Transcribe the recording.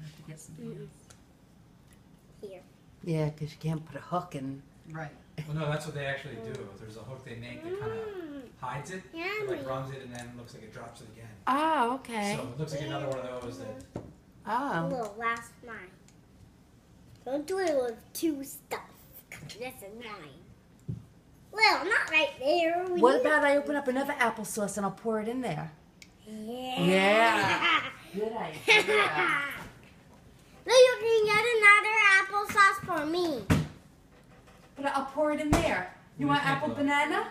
have to get something else. Here. Yeah, because you can't put a hook in. Right. Well, no, that's what they actually do. There's a hook they make that kind of hides it. It like runs it and then looks like it drops it again. Oh, okay. So it looks like another one of those that. Oh. Look, last mine. Don't do it with two stuff. That's a 9. Well, not right there. What about I open up another applesauce and I'll pour it in there? Yeah. Good idea. Then you can get another applesauce for me. But I'll pour it in there. You We want can't apple do it. banana?